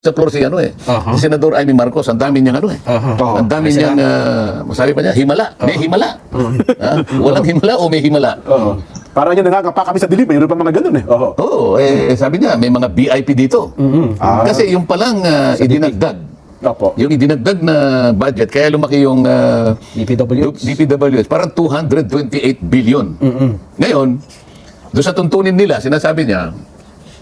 sa floor si ano si Senador Amy Marcos, ang dami niyang ano ang dami niyang, masabi pa niya, himala. May himala. Walang himala o may himala. Parang yan nangangapa kami sa dilim, mayroon pa mga ganun Oo, sabi niya, may mga VIP dito. Kasi yung palang idinagdag, yung idinagdag na budget, kaya lumaki yung DPWH, parang 228 billion. Ngayon, doon sa tuntunin nila, sinasabi niya,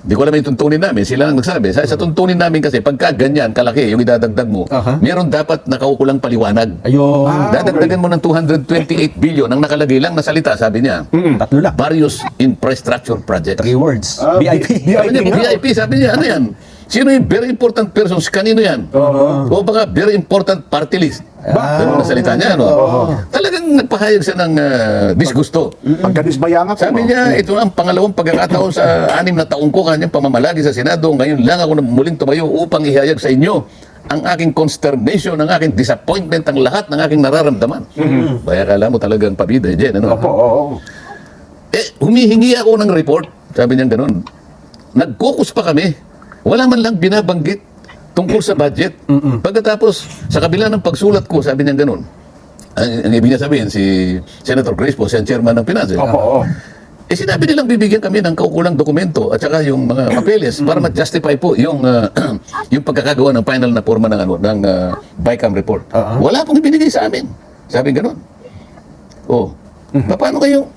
hindi ko alam yung tuntunin namin, sila ang nagsabi. Sa tuntunin namin kasi, pagka ganyan, kalaki, yung idadagdag mo, meron dapat nakaukulang paliwanag. Ayun. Dadagdagan mo ng 228 billion, ang nakalagay lang na salita, sabi niya, Tatlo lang. various infrastructure projects. 3 words. VIP. Sabi niya, VIP, sabi niya, ano yan? Sino yung very important persons? Kanino yan? O baka very important party list? Ganun na salita niya, ano? Talagang nagpahayag siya ng disgusto. Pagkadisbayanga po. Sabi niya, ito ang pangalawang pagkakataon sa 6 na taong ko kanyang pamamalagi sa Senado. Ngayon lang ako muling tumayo upang ihayag sa inyo ang aking consternation, ang aking disappointment, ang lahat ng aking nararamdaman. Kaya kala mo talagang pabida, Jen, ano? Humihingi ako ng report, sabi niya ganun. Nag-caucus pa kami. Wala man lang binabanggit tungkol sa budget. Pagkatapos, sa kabila ng pagsulat ko, sabi niya ganun. Ang ibig niya sabihin, si Senator Grace po, siya ang chairman ng Finance. Sinabi nilang bibigyan kami ng kaukulang dokumento at saka yung mga papeles para mag-justify po yung yung pagkakagawa ng final na forma ng BICAM report. Wala pong ibinigay sa amin. Sabi ganun. Paano kayo?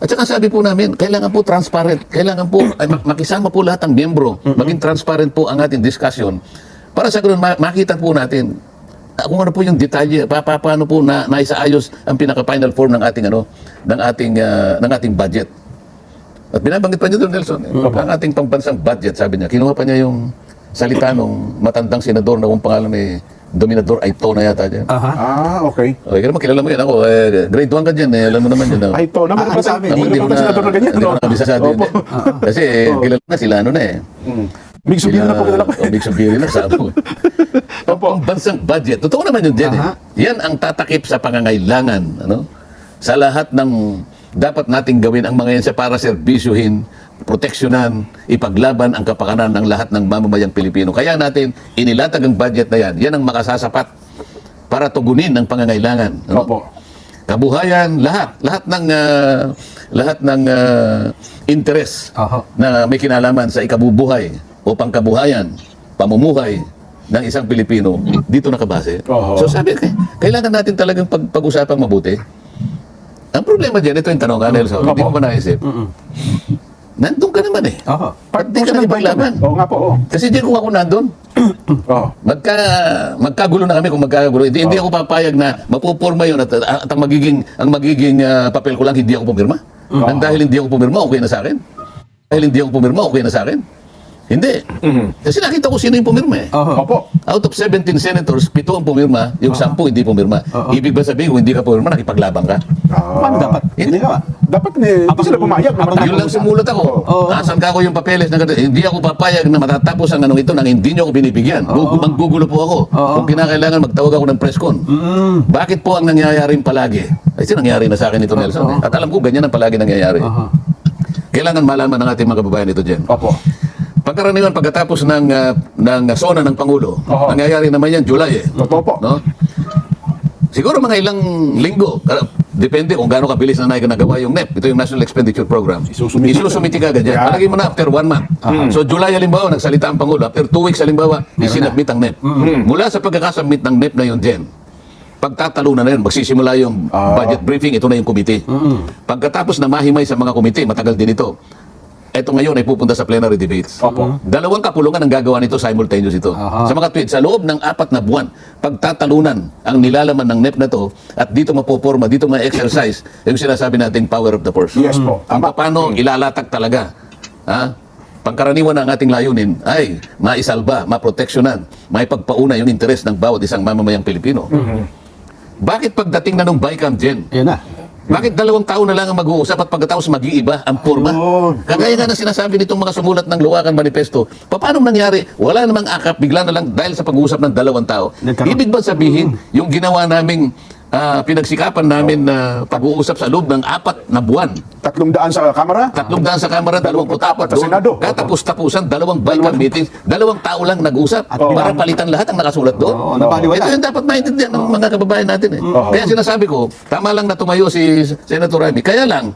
At saka sabi po namin, kailangan po transparent. Kailangan po makisama po lahat ng miyembro. Maging transparent po ang ating discussion. Para sa ganun, makita po natin kung ano po yung detalye, paano po naisaayos ang pinaka-final form ng ating ng ating budget. At binabanggit pa niyo doon, Nelson, ang ating pambansang budget, sabi niya, kinuha pa niya yung salita ng matandang senador na kung pangalan ni Dominador Aito na yata dyan. Okay. Okay, kaya makilala mo yan ako. Grade 1 ka dyan, alam mo naman dyan. Aito, naman ba sa amin? Hindi ko na ganyan. Hindi ko na kabisa sa atin. Kasi kilala na sila Big Superior na po kilala ko. Big Superior na sa mo. Ang bansang budget, totoo naman yun dyan. Yan ang tatakip sa pangangailangan. Sa lahat ng dapat nating gawin ang mga yan para serbisyuhin, proteksyonan, ipaglaban ang kapakanan ng lahat ng mamamayang Pilipino. Kaya natin inilatag ang budget na yan. Yan ang makasasapat para tugunin ang pangangailangan. Kabuhayan, lahat ng interes na may kinalaman sa ikabubuhay o pangkabuhayan, pamumuhay ng isang Pilipino dito nakabase. So sabi, kailangan natin talagang pag-usapang mabuti. Ang problema dyan, ito yung tanong ka, Nelson, hindi ko pa naisip. Nandun ka naman Ba't di ka nakipaglaban? Oo nga po. Kasi di kung ako nandun, magkagulo na kami kung magkagulo. Hindi ako papayag na mapuporma yun at ang magiging papel ko lang, hindi ako pumirma. Nang dahil hindi ako pumirma, okay na sa akin. Dahil hindi ako pumirma, okay na sa akin. Hindi. Kasi nakita ko sino yung pumirma Out of 17 senators, 7 ang pumirma, yung 10 hindi pumirma. Ibig ba sabihin, kung hindi ka pumirma, nakipaglaban ka? Paano dapat? Hindi ka. Dapat hindi sila pumayag. Yun lang sumulat ako. Asan ka ako yung papeles na hindi ako papayag na matatapos ang ito nang hindi nyo ako binibigyan. Maggugulo po ako. Kung kinakailangan, magtawag ako ng press con. Bakit po ang nangyayaring palagi? Kasi nangyari na sa akin ito, Nelson. At alam ko, ganyan ang palagi nangyayari. Kailangan malaman ng ating mga kababayan ito dyan. Pagkaraniwan pagkatapos ng SONA ng Pangulo, nangyayari naman yan July Siguro mga ilang linggo, depende kung gaano kabilis na nagawa yung NEP. Ito yung National Expenditure Program. Isusumiti ka agad yan. Palagay mo na after 1 month. So July halimbawa, nagsalita ang Pangulo. After 2 weeks halimbawa, isinabmit ang NEP. Mula sa pagkakasubmit ng NEP na yun, Jen, pagtatalunan na yun, magsisimula yung budget briefing, ito na yung komite. Pagkatapos na mahimay sa mga komite, matagal din ito. Ito ngayon ay pupunta sa plenary debates. 2 kapulungan ang gagawa nito, simultaneous ito. Sa mga tweets, sa loob ng 4 na buwan, pagtatalunan ang nilalaman ng NEP na to at dito mapoporma, dito ma-exercise yung sinasabi nating power of the purse. Yes po. Ang paano ilalatag talaga. Pangkaraniwan ng ating layunin ay maisalba, maproteksyonan, maipagpauna yung interes ng bawat isang mamamayang Pilipino. Bakit pagdating na nung BICAM, Jen? Yan na. Bakit 2 taon na lang ang mag-uusap at pagkatapos mag-iiba ang forma? Kagaya nga na sinasabi nitong mga sumulat ng Luwakan Manifesto, paano nangyari? Wala namang akap, bigla na lang dahil sa pag-uusap ng 2 tao. Ibig ba sabihin, yung ginawa naming pinagsikapan namin na pag-uusap sa loob ng 4 na buwan. 300 sa kamera? 300 sa Kamara, 24 Sa Senado. Katapos-tapusan, 2 BICAM meetings, 2 tao lang nag-usap para palitan lahat ang nakasulat doon. Oo, napaliwala. Ito yung dapat maintindihan ng mga kababayan natin eh. Kaya sinasabi ko, tama lang na tumayo si Senator Raimi. Kaya lang,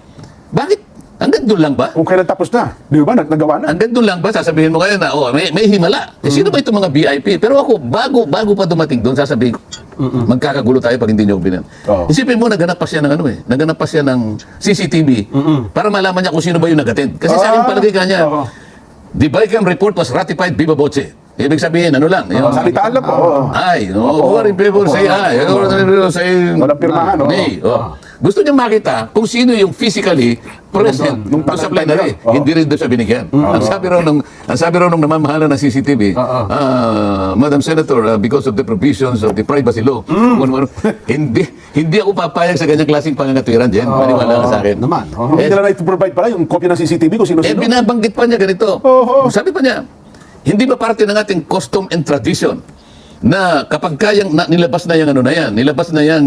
bakit? Hanggang doon lang ba? Kung kailan tapos na? Di ba? Nagawa na? Hanggang doon lang ba? Sasabihin mo kayo na, may himala. Eh, sino ba itong mga VIP? Pero ako, bago pa dumating doon, sasabihin ko, magkakagulo tayo pag hindi nyo binan. Oo. Isipin mo, naganap pa siya ng naganap pa siya ng CCTV para malaman niya kung sino ba yung nag-attend. Kasi sa aking palagay kanya, Oo. the BICAM report was ratified viva voce. Ibig sabihin, ano lang? Yung, Salitaan lang po. Oo. ay, who are in favor, say aye. Who are in favor, say Walang pirmahan, oo. nay. Gusto niya makita kung sino yung physically present Nung doon sa time plenary. na. Oo. Hindi rin doon siya binigyan. Ang sabi raw nung namamahala ng CCTV, Madam Senator, because of the provisions of the privacy law, hindi ako papayag sa ganyang klaseng pangangatwiran, Jen. Maniwala ka sa akin. Naman. Hindi nila na i-provide pala yung kopya ng CCTV kung Eh, sino-sino. binabanggit pa niya ganito. Oo. Sabi pa niya, hindi ba parte ng ating custom and tradition na kapag kayang nilabas na yung nilabas na yung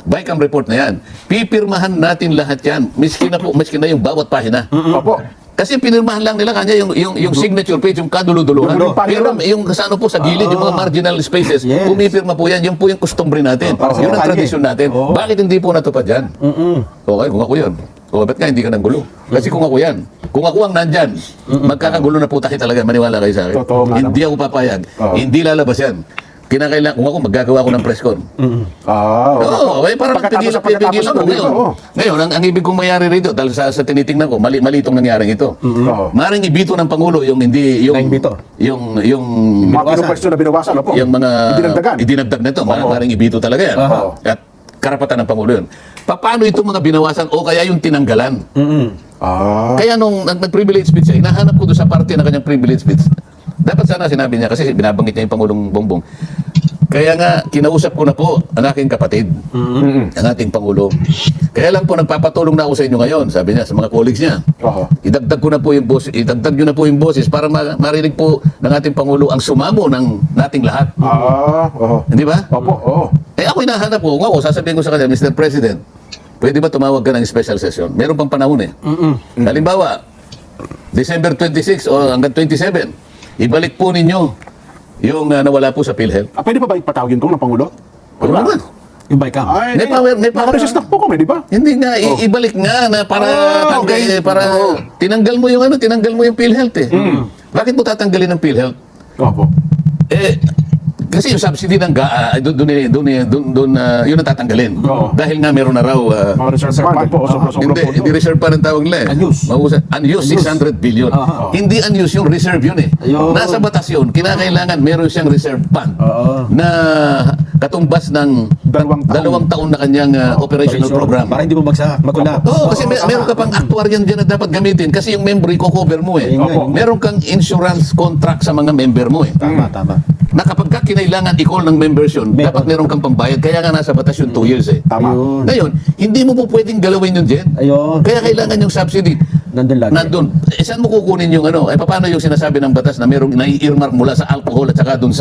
BICAM report na yan, pipirmahan natin lahat yan, miski na yung bawat pahina. Opo. Kasi pinirmahan lang nila kanya yung signature page, yung kaduluduluhan. Yung pahina Pero lang. yung sa ano po sa gilid, yung mga marginal spaces, Yes. pumipirma po yan, yung po yung customary natin. para sa Yun ang kalye. tradisyon natin. Bakit hindi po natupad yan? Okay, kung ako yun. O, ba't nga hindi ka nang gulo? Kasi kung ako yan, kung ako ang nandyan, magkakagulo na po tayo talaga, maniwala kayo sa akin. Totoo nga Hindi ako papayag. Oo. Hindi lalabas yan. Kinakailangan, kung ako, maggagawa ko ng press con. Oo, parang Pagkatapos pipigilan ko na, ngayon. oo. Ngayon, ang ibig kong mayari rito, dahil sa tinitingnan ko, mali itong nangyaring ito. Oo. Maring ibito ng Pangulo yung hindi, Naimbito. yung Mga pinupwesto na binawasan, opo. yung mga Dinagdagan. idinagdag na ito, Oo. maring ibito talaga yan. Oo. At karapatan ng Pangulo yun. Paano itong mga binawasan o kaya yung tinanggalan? Kaya nung nag-privilege speech siya, hinahanap ko doon sa parte ng kanyang privilege speech. Dapat sana sinabi niya, kasi binabanggit niya yung Pangulong Bongbong. Kaya nga, kinausap ko na po ang aking kapatid, ang ating Pangulo. Kaya lang po, nagpapatulong na ako sa inyo ngayon, sabi niya, sa mga colleagues niya. Oo. Idagdag ko na po yung boses, idagdag niyo na po yung boses para marinig po ng ating Pangulo ang sumamo ng nating lahat. Oo. Hindi ba? Opo, oo. Eh ako hinahanap ko, kung ako, sasabihin ko sa kanya, Mr. President, pwede ba tumawag ka ng special session? Meron pang panahon eh. Halimbawa, December 26 o hanggang 27, ibalik po ninyo yung nawala po sa PhilHealth. Pwede pa ba ipatawagin ko ng Pangulo? Ano naman? Yung BICAM. Ay, May power- may power. Nakaresist po kami, di ba? Hindi nga, ibalik nga na para okay. para tinanggal mo yung tinanggal mo yung PhilHealth eh. Bakit mo tatanggalin ang PhilHealth? Opo. Eh, kasi yung subsidy ng GAA, doon yun ang tatanggalin. Oo. Dahil nga meron na raw, Mga reserve fund po, sobra-sobra po. hindi reserve pa rin tawag nila eh. Unused. Unused, 600 billion. Aha. Hindi unused yung reserve yun eh. Ayun. Nasa batas yun, kinakailangan meron siyang reserve fund Oo. na katumbas ng 2 taon. 2 taon na kanyang operational program. Para hindi mo magulap. Oo, kasi meron ka pang actuarian dyan na dapat gamitin kasi yung member i-cover mo eh. Ayun nga, yun nga. Meron kang insurance contract sa mga member mo eh. Tama, tama. Na kapag ka kinailangan i-call ng members yun, Meron. dapat meron kang pambayad. Kaya nga nasa batas yun 2 years eh. Tama. Ayun. Ngayon, hindi mo po pwedeng galawin yun, Jen. Ayun. Kaya kailangan yung subsidy. Nandun lagi. Nandun. Eh, saan mo kukunin yung paano yung sinasabi ng batas na merong nai-earmark mula sa alcohol at saka dun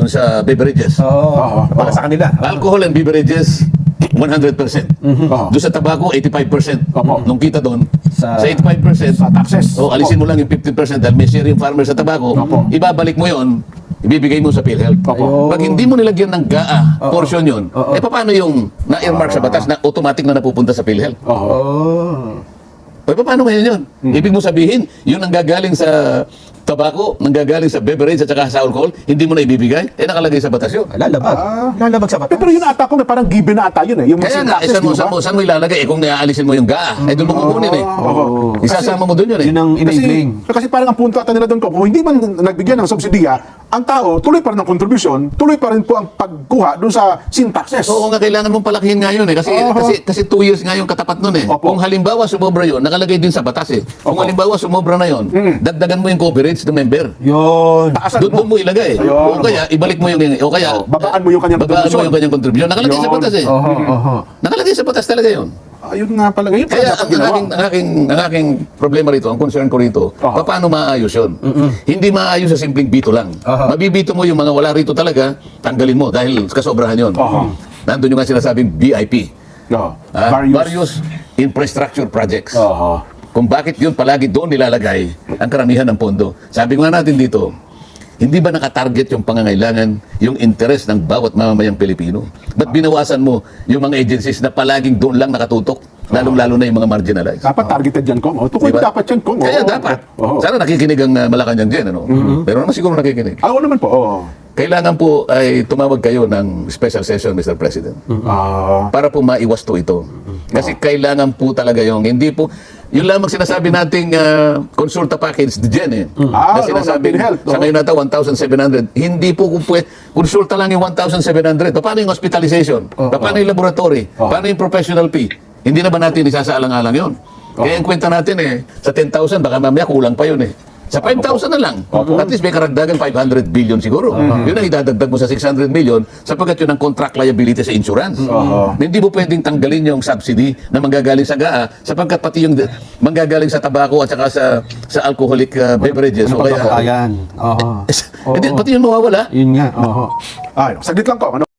sa beverages? Oo. Para sa kanila. Alcohol and beverages, 100%. Oo. Doon sa tabako, 85%. Opo. Nung kita doon, Sa- sa 85%, Sa taxes. o alisin mo lang yung 50% dahil may share yung farmer sa tabako, Opo. ibabalik mo yon, ibibigay mo sa PhilHealth. Opo. Pag hindi mo nilagyan ng GAA portion yun, eh paano yung na-earmark sa batas na automatic na napupunta sa PhilHealth? Oo. Oh. Eh paano ngayon yun? Ibig mo sabihin, yun ang gagaling sa tabako, nanggagaling sa beverage at saka sa alcohol, hindi mo na ibibigay, eh nakalagay sa batas yun. Lalabag. Lalabag sa batas. Pero yun ata ko na parang given na ata yun eh. Yung Kaya nga, taxes, di ba? saan mo ilalagay? Eh kung naaalisin mo yung GAA, eh doon mo kukunin eh. Oo. Isasama mo doon yun eh. Yun ang enabling. Kasi parang ang punto ata nila doon ko, kung hindi man nagbigyan ng subsidiya, ang tao tuloy pa rin ng contribution, tuloy pa rin po ang pagkuha doon sa sin taxes. Oo nga, kailangan mong palakihin nga yun eh. Kasi 2 years nga yung katapat nun eh. Opo. Kung halimbawa sumobra yun, nakalagay din sa batas eh. Kung Opo. halimbawa sumobra na yun, dagdagan mo yung coverage ng member. Yun. Taasan Doon mo ilagay. Ayun. O kaya, ibalik mo yung, o kaya, Babaan mo yung kanyang babaan mo contribution. yung kanyang contribution. Nakalagay sa Yun. batas eh. Oho, oho. Nakalagay sa batas talaga yun. Ayun nga pala. Yun Kaya dapat ang ginawa. aking problema rito, ang concern ko rito, Oo. paano maayos yun? Hindi maayos sa simpleng bito lang. Aha. Mabibito mo yung mga wala rito talaga, tanggalin mo dahil kasobrahan yun. Oo. nandun yung nga sinasabing BIP. No. Various infrastructure projects. Oho. Kung bakit yun palagi doon nilalagay ang karamihan ng pondo. Sabi ko nga natin dito, hindi ba nakatarget yung pangangailangan, yung interest ng bawat mamamayang Pilipino? Ba't binawasan mo yung mga agencies na palaging doon lang nakatutok? Lalong-lalo na yung mga marginalized. Dapat targeted yan, Kong. Tukoy Diba? dapat yan, Kong. Kaya Oo. dapat. Oo. Sana nakikinig ang Malacanang dyan. Ano? Pero naman siguro nakikinig. Oo naman po. Oo. Kailangan po ay tumawag kayo ng special session, Mr. President. Para po maiwas to ito. Kasi kailangan po talaga yung, hindi po, yun lamang sinasabi nating konsulta package dyan eh. Na sinasabi, ng PhilHealth, sa ngayon nata 1,700. Hindi po kung konsulta lang yung 1,700. Paano yung hospitalization? Paano yung laboratory? Paano yung professional fee? Hindi na ba natin isasaalang-alang yun? Kaya yung kwenta natin sa 10,000, baka mamaya kulang pa yun eh. Sa 5,000 na lang. At least may karagdagan 500 billion siguro. Yun ang idadagdag mo sa 600 million sapagkat yun ang contract liability sa insurance. Hindi mo pwedeng tanggalin yung subsidy na manggagaling sa GAA sapagkat pati yung manggagaling sa tabako at saka sa alcoholic beverages. O kaya, Ayan. Oo. pati yun mawawala. Yun nga. Oo. Ay, saglit lang, Kong. Ano?